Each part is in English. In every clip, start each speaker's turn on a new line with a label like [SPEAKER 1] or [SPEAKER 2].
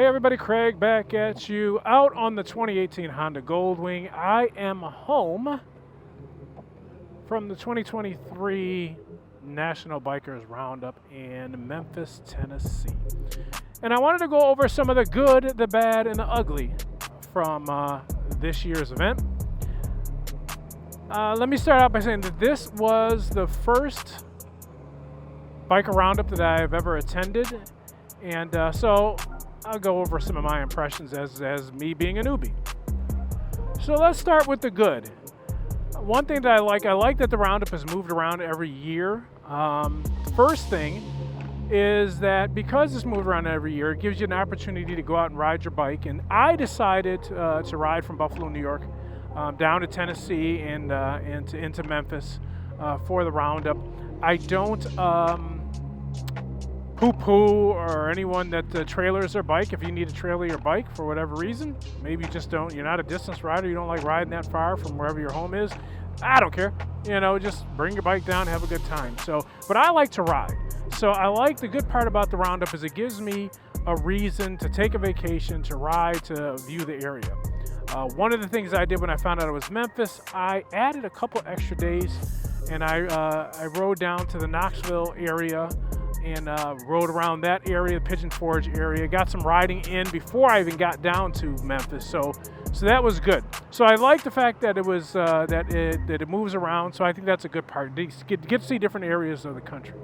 [SPEAKER 1] Hey everybody, Craig back at you out on the 2018 Honda Goldwing. I am home from the 2023 National Bikers Roundup in Memphis, Tennessee. And I wanted to go over some of the good, the bad, and the ugly from this year's event. Let me start out by saying that this was the first Biker Roundup that I've ever attended. And so I'll go over some of my impressions as me being a newbie. So let's start with the good. One thing that I like that the Roundup has moved around every year. First thing is that because it's moved around every year, it gives you an opportunity to go out and ride your bike. And I decided to ride from Buffalo, New York, down to Tennessee and into Memphis for the Roundup. I don't poo-poo or anyone that trailers their bike. If you need to trailer your bike for whatever reason, maybe you just don't, you're not a distance rider, you don't like riding that far from wherever your home is, I don't care. You know, just bring your bike down, have a good time. So, but I like to ride. So I like the good part about the Roundup is it gives me a reason to take a vacation, to ride, to view the area. One of the things I did when I found out it was Memphis, I added a couple extra days and I rode down to the Knoxville area and rode around that area, the Pigeon Forge area, got some riding in before I even got down to Memphis. So that was good. So I like the fact that it was that it moves around. So I think that's a good part. Get to see different areas of the country.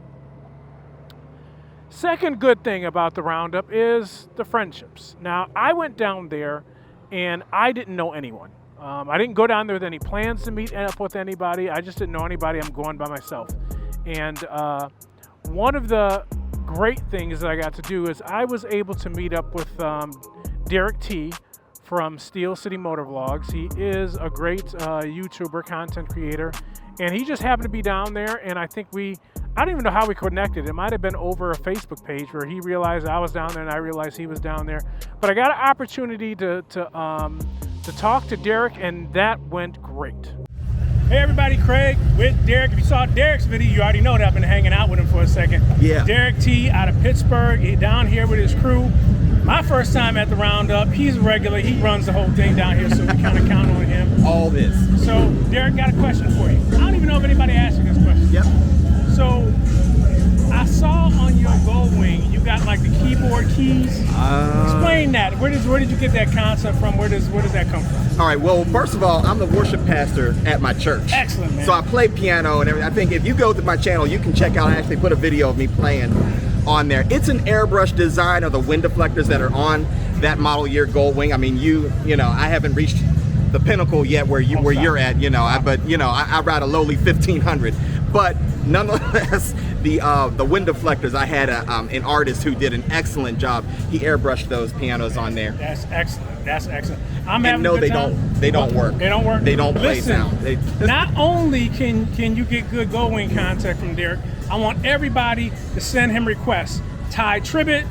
[SPEAKER 1] Second good thing about the Roundup is the friendships. Now I went down there and I didn't know anyone. I didn't go down there with any plans to meet up with anybody. I just didn't know anybody. I'm going by myself. And one of the great things that I got to do is I was able to meet up with Derek T from Steel City Motor Vlogs. He is a great YouTuber, content creator, and he just happened to be down there, and I think I don't even know how we connected. It might have been over a Facebook page where he realized I was down there and I realized he was down there. But I got an opportunity to talk to Derek, and that went great. Hey everybody, Craig with Derek. If you saw Derek's video, you already know that I've been hanging out with him for a second.
[SPEAKER 2] Yeah.
[SPEAKER 1] Derek T out of Pittsburgh, he's down here with his crew. My first time at the Roundup. He's a regular, he runs the whole thing down here, so we kind of count on him.
[SPEAKER 2] All this.
[SPEAKER 1] So Derek, got a question for you. I don't even know if anybody asked you this question.
[SPEAKER 2] Yep.
[SPEAKER 1] So I saw on your Goldwing, you got like the keyboard keys. Explain that. Where did you get that concept from? Where does that come from?
[SPEAKER 2] All right, well, first of all, I'm the worship pastor at my church.
[SPEAKER 1] Excellent, man.
[SPEAKER 2] So I play piano and everything. I think if you go to my channel, you can check out, I actually put a video of me playing on there. It's an airbrush design of the wind deflectors that are on that model year Goldwing. I mean, you know, I haven't reached the pinnacle yet where you're at, you know, I ride a lowly 1500. But nonetheless, the wind deflectors, I had an artist who did an excellent job. He airbrushed those pianos on there.
[SPEAKER 1] That's excellent. That's excellent. I'm
[SPEAKER 2] and
[SPEAKER 1] having
[SPEAKER 2] no,
[SPEAKER 1] a good
[SPEAKER 2] they
[SPEAKER 1] time.
[SPEAKER 2] don't work.
[SPEAKER 1] They don't work.
[SPEAKER 2] They don't play
[SPEAKER 1] Listen,
[SPEAKER 2] sound.
[SPEAKER 1] Not only can you get good Goldwing content from Derek, I want everybody to send him requests. Ty Tribbett,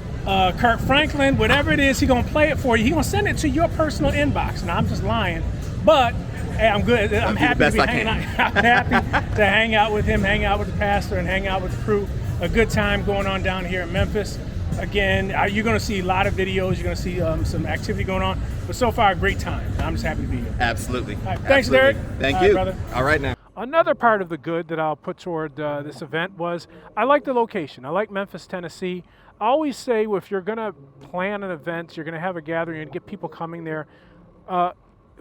[SPEAKER 1] Kurt Franklin, whatever it is, he's gonna play it for you. He's gonna send it to your personal inbox. Now I'm just lying, but hey, I'm good. I'm happy to be hanging out. I'm happy to hang out with him, hang out with the pastor, and hang out with the crew. A good time going on down here in Memphis. Again, you're going to see a lot of videos. You're going to see some activity going on. But so far, a great time. I'm just happy to be here.
[SPEAKER 2] Absolutely.
[SPEAKER 1] All right, thanks, Derek.
[SPEAKER 2] Thank you.
[SPEAKER 1] Brother.
[SPEAKER 2] All right, now.
[SPEAKER 1] Another part of the good that I'll put toward this event was I like the location. I like Memphis, Tennessee. I always say if you're going to plan an event, you're going to have a gathering and get people coming there,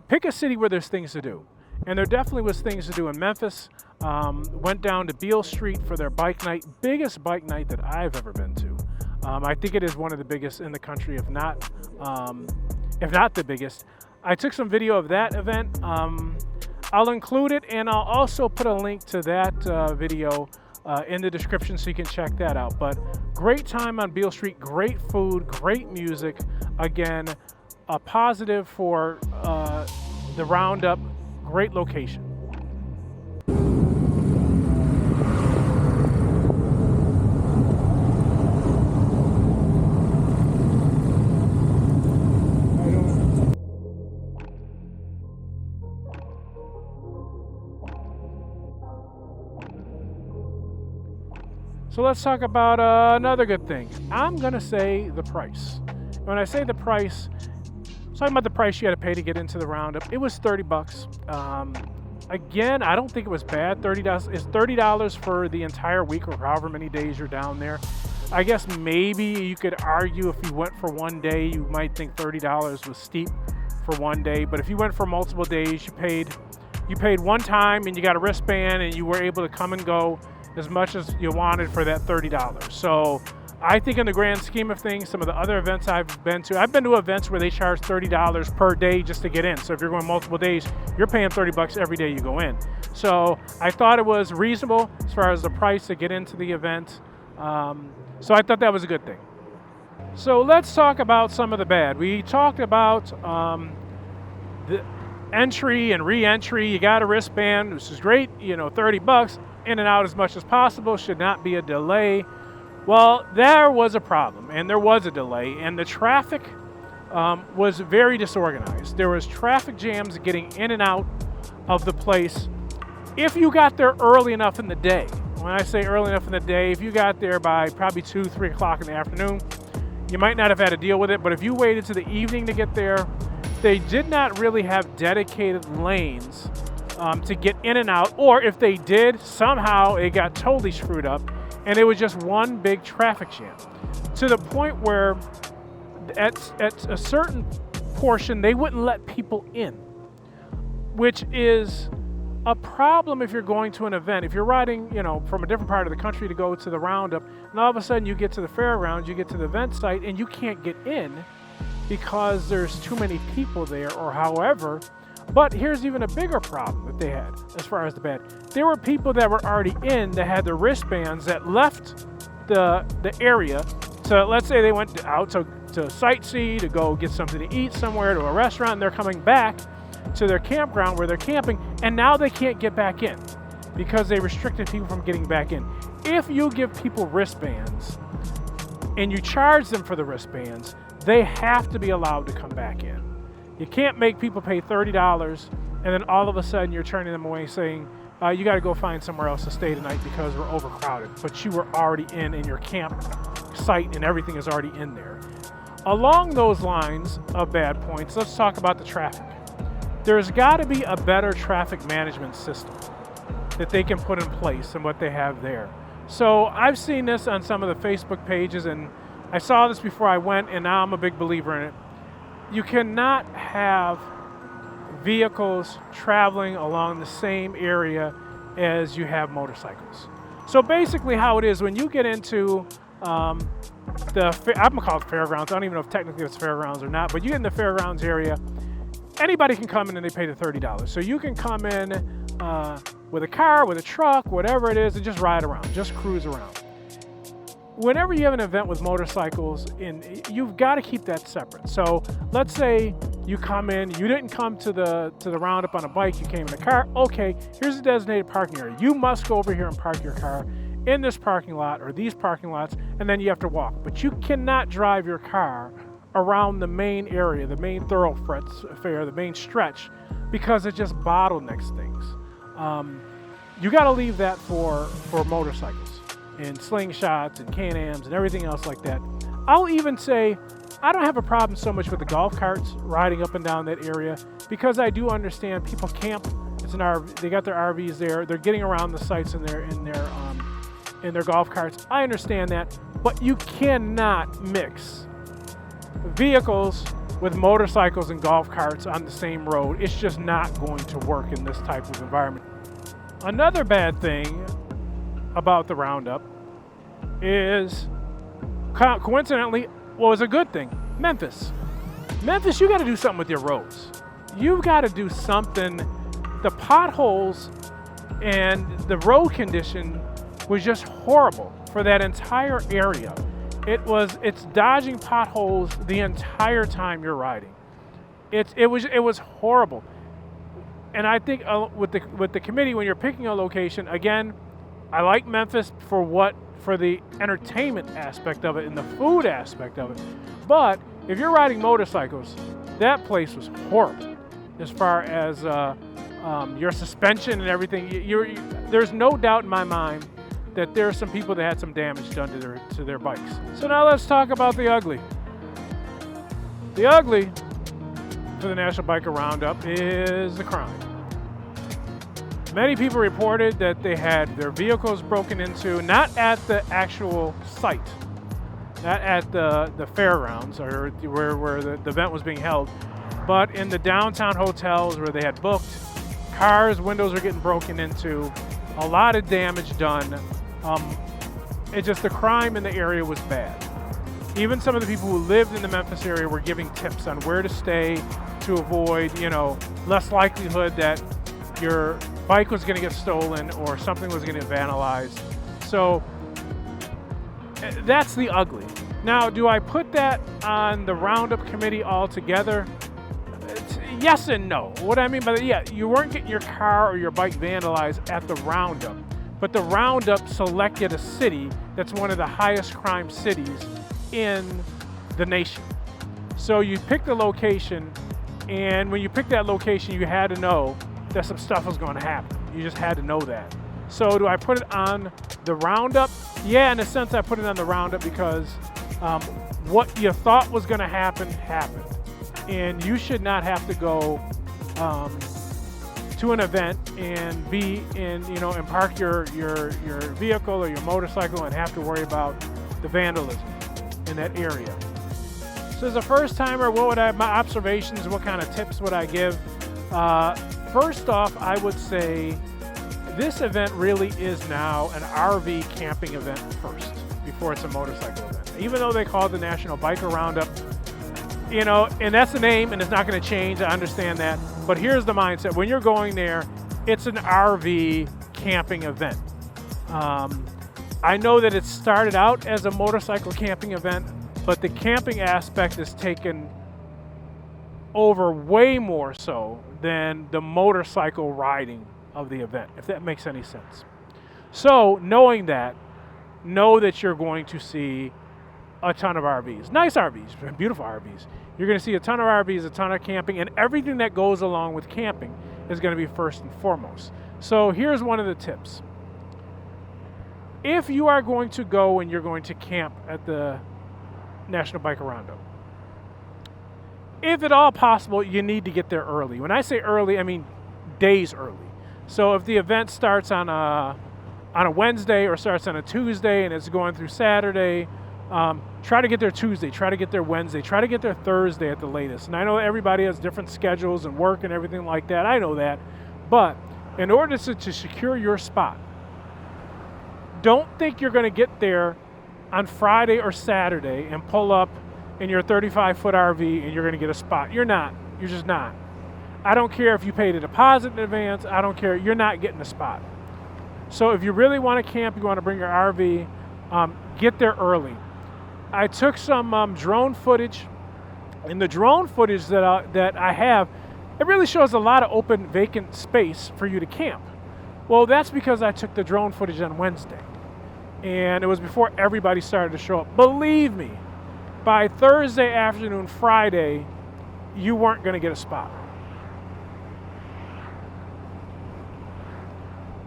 [SPEAKER 1] pick a city where there's things to do. And there definitely was things to do in Memphis. Went down to Beale Street for their bike night. Biggest bike night that I've ever been to. I think it is one of the biggest in the country, if not the biggest. I took some video of that event. I'll include it, and I'll also put a link to that video in the description so you can check that out. But great time on Beale Street, great food, great music. Again, a positive for the Roundup, great location. So let's talk about another good thing. I'm gonna say the price. When I say the price, I'm talking about the price you had to pay to get into the Roundup. It was 30 bucks. Again, I don't think it was bad. $30 is $30 for the entire week or however many days you're down there. I guess maybe you could argue if you went for one day, you might think $30 was steep for one day. But if you went for multiple days, you paid one time and you got a wristband and you were able to come and go as much as you wanted for that $30. So I think in the grand scheme of things, some of the other events I've been to events where they charge $30 per day just to get in. So if you're going multiple days, you're paying 30 bucks every day you go in. So I thought it was reasonable as far as the price to get into the event. So I thought that was a good thing. So let's talk about some of the bad. We talked about the entry and re-entry. You got a wristband, which is great, 30 bucks, in and out as much as possible, should not be a delay. Well, there was a problem, and there was a delay, and the traffic was very disorganized. There was traffic jams getting in and out of the place if you got there early enough in the day. When I say early enough in the day, if you got there by probably 2, 3 o'clock in the afternoon, you might not have had to deal with it, but if you waited to the evening to get there, they did not really have dedicated lanes to get in and out, or if they did, somehow it got totally screwed up, and it was just one big traffic jam, to the point where at a certain portion, they wouldn't let people in, which is a problem if you're going to an event. If you're riding, from a different part of the country to go to the Roundup, and all of a sudden you get to the fairgrounds, you get to the event site, and you can't get in because there's too many people there or however. But here's even a bigger problem that they had as far as the bad. There were people that were already in that had the wristbands that left the area. So let's say they went out to sightsee, to go get something to eat somewhere, to a restaurant, and they're coming back to their campground where they're camping, and now they can't get back in because they restricted people from getting back in. If you give people wristbands and you charge them for the wristbands, they have to be allowed to come back in. You can't make people pay $30 and then all of a sudden you're turning them away saying, you got to go find somewhere else to stay tonight because we're overcrowded. But you were already in your camp site and everything is already in there. Along those lines of bad points, let's talk about the traffic. There's got to be a better traffic management system that they can put in place than what they have there. So I've seen this on some of the Facebook pages, and I saw this before I went, and now I'm a big believer in it. You cannot have vehicles traveling along the same area as you have motorcycles. So basically how it is, when you get into I'm going to call it fairgrounds. I don't even know if technically it's fairgrounds or not, but you get in the fairgrounds area, anybody can come in and they pay the $30. So you can come in with a car, with a truck, whatever it is, and just ride around, just cruise around. Whenever you have an event with motorcycles, you've got to keep that separate. So let's say you come in, you didn't come to the Roundup on a bike, you came in a car. Okay, here's a designated parking area. You must go over here and park your car in this parking lot or these parking lots, and then you have to walk. But you cannot drive your car around the main area, the main thoroughfare, the main stretch, because it just bottlenecks things. You got to leave that for motorcycles and slingshots and Can-Ams and everything else like that. I'll even say I don't have a problem so much with the golf carts riding up and down that area, because I do understand people camp. It's an RV. They got their RVs there. They're getting around the sites in their golf carts. I understand that, but you cannot mix vehicles with motorcycles and golf carts on the same road. It's just not going to work in this type of environment. Another bad thing about the Roundup is, coincidentally, what was a good thing? Memphis, you got to do something with your roads. You've got to do something. The potholes and the road condition was just horrible for that entire area. It's dodging potholes the entire time you're riding. It was horrible. And I think with the committee, when you're picking a location, again, I like Memphis for the entertainment aspect of it and the food aspect of it. But if you're riding motorcycles, that place was horrible as far as your suspension and everything. There's no doubt in my mind that there are some people that had some damage done to their bikes. So now let's talk about the ugly. The ugly for the National Biker Roundup is the crime. Many people reported that they had their vehicles broken into, not at the actual site, not at the fairgrounds or where the event was being held, but in the downtown hotels where they had booked. Cars, windows were getting broken into, a lot of damage done. It just, the crime in the area was bad. Even some of the people who lived in the Memphis area were giving tips on where to stay to avoid, less likelihood that your bike was going to get stolen or something was going to get vandalized. So that's the ugly. Now, do I put that on the Roundup committee altogether? Yes and no. What I mean by that, yeah, you weren't getting your car or your bike vandalized at the Roundup, but the Roundup selected a city that's one of the highest crime cities in the nation. So you picked a location, and when you picked that location, you had to know that some stuff was going to happen. You just had to know that. So do I put it on the Roundup? Yeah, in a sense, I put it on the Roundup because what you thought was going to happen happened, and you should not have to go to an event and be in, and park your vehicle or your motorcycle and have to worry about the vandalism in that area. So as a first timer, what would my observations, what kind of tips would I give? First off, I would say this event really is now an RV camping event first, before it's a motorcycle event. Even though they call it the National Biker Roundup, and that's the name, and it's not going to change, I understand that. But here's the mindset. When you're going there, it's an RV camping event. I know that it started out as a motorcycle camping event, but the camping aspect is taken over way more so than the motorcycle riding of the event, if that makes any sense. So knowing that, know that you're going to see a ton of RVs, nice RVs, beautiful RVs. You're going to see a ton of RVs, a ton of camping, and everything that goes along with camping is going to be first and foremost. So here's one of the tips. If you are going to go and you're going to camp at the National Biker Roundup, if at all possible, you need to get there early. When I say early, I mean days early. So if the event starts on a Wednesday or starts on a Tuesday and it's going through Saturday, try to get there Tuesday, try to get there Wednesday, try to get there Thursday at the latest. And I know everybody has different schedules and work and everything like that. I know that. But in order to secure your spot, don't think you're going to get there on Friday or Saturday and pull up in your 35-foot RV and you're going to get a spot. You're not. You're just not. I don't care if you paid a deposit in advance. I don't care. You're not getting a spot. So if you really want to camp, you want to bring your RV, get there early. I took some drone footage, and the drone footage that I have, it really shows a lot of open, vacant space for you to camp. Well, that's because I took the drone footage on Wednesday, and it was before everybody started to show up. Believe me, by Thursday afternoon, Friday, you weren't going to get a spot.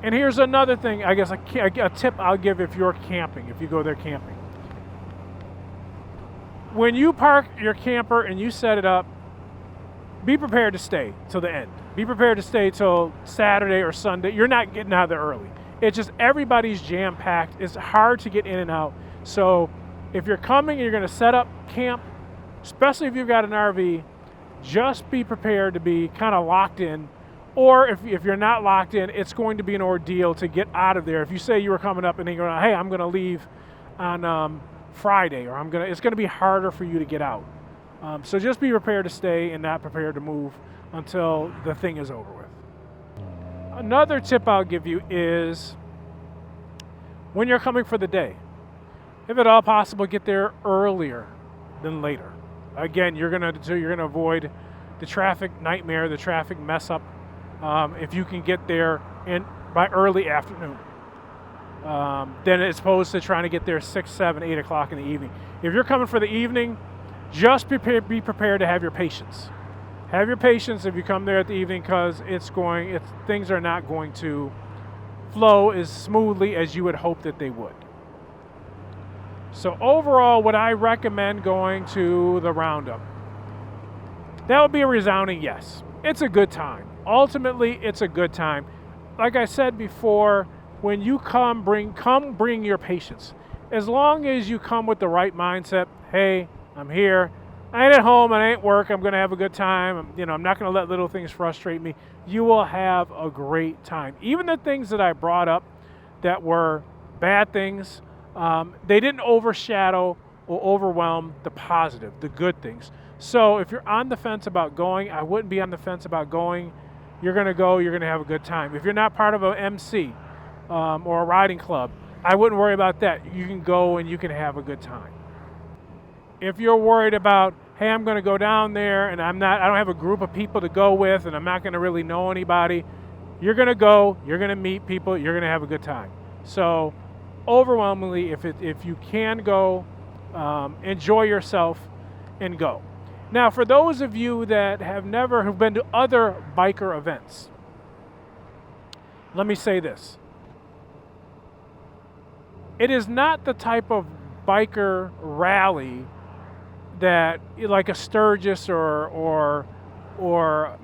[SPEAKER 1] And here's another thing, I guess, a tip I'll give if you're camping, if you go there camping. When you park your camper and you set it up, be prepared to stay till the end. Be prepared to stay till Saturday or Sunday. You're not getting out of there early. It's just everybody's jam-packed. It's hard to get in and out. So if you're coming and you're going to set up camp, especially if you've got an RV, just be prepared to be kind of locked in. Or if you're not locked in, it's going to be an ordeal to get out of there. If you say you were coming up and then you're going, hey, I'm going to leave on Friday, or it's going to be harder for you to get out. So just be prepared to stay and not prepared to move until the thing is over with. Another tip I'll give you is when you're coming for the day, if at all possible, get there earlier than later. Again, you're going to avoid the traffic nightmare, the traffic mess up. If you can get there by early afternoon, then as opposed to trying to get there 6, 7, 8 o'clock in the evening. If you're coming for the evening, just be prepared to have your patience. Have your patience if you come there at the evening, because things are not going to flow as smoothly as you would hope that they would. So overall, would I recommend going to the Roundup? That would be a resounding yes. It's a good time. Ultimately, it's a good time. Like I said before, when you come bring your patience. As long as you come with the right mindset, hey, I'm here. I ain't at home, I ain't work, I'm gonna have a good time. I'm not gonna let little things frustrate me. You will have a great time. Even the things that I brought up that were bad things, they didn't overshadow or overwhelm the positive, the good things. So if you're on the fence about going, I wouldn't be on the fence about going. You're gonna go, you're gonna have a good time. If you're not part of an MC or a riding club, I wouldn't worry about that. You can go and you can have a good time. If you're worried about, hey, I'm gonna go down there and I don't have a group of people to go with and I'm not gonna really know anybody, you're gonna go, you're gonna meet people, you're gonna have a good time. So overwhelmingly, if you can go, enjoy yourself and go. Now, for those of you that have been to other biker events, let me say this. It is not the type of biker rally that, like a Sturgis or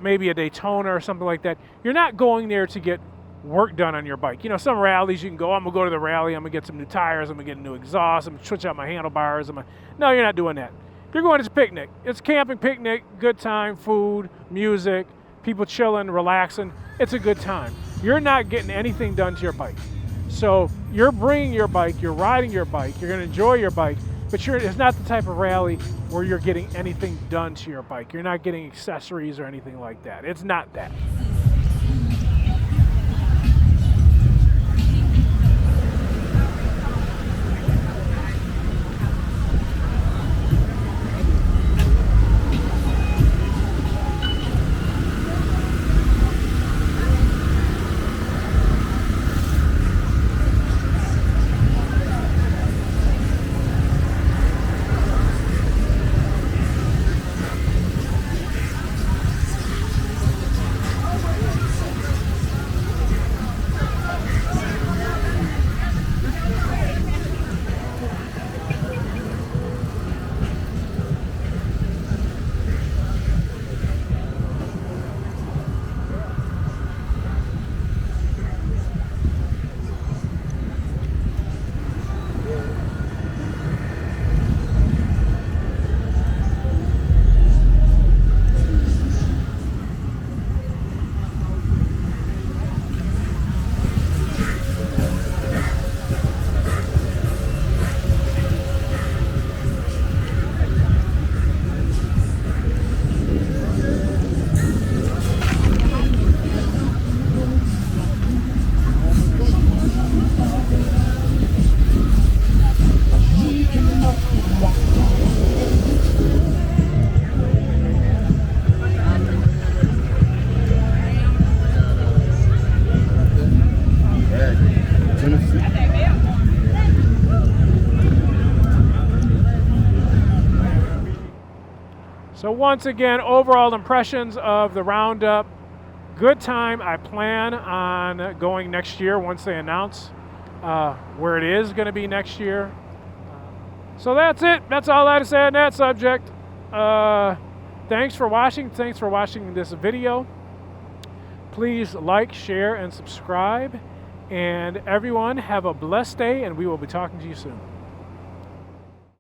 [SPEAKER 1] maybe a Daytona or something like that. You're not going there to get work done on your bike. Some rallies you can go, I'm gonna go to the rally, I'm gonna get some new tires, I'm gonna get a new exhaust, I'm gonna switch out my handlebars. No, you're not doing that. If you're going, it's a picnic. It's a camping picnic, good time, food, music, people chilling, relaxing. It's a good time. You're not getting anything done to your bike. So you're bringing your bike, you're riding your bike, you're gonna enjoy your bike, but it's not the type of rally where you're getting anything done to your bike. You're not getting accessories or anything like that. It's not that. So once again, overall impressions of the Roundup. Good time. I plan on going next year once they announce where it is going to be next year. So that's it. That's all I have to say on that subject. Thanks for watching. Thanks for watching this video. Please like, share, and subscribe. And everyone, have a blessed day, and we will be talking to you soon.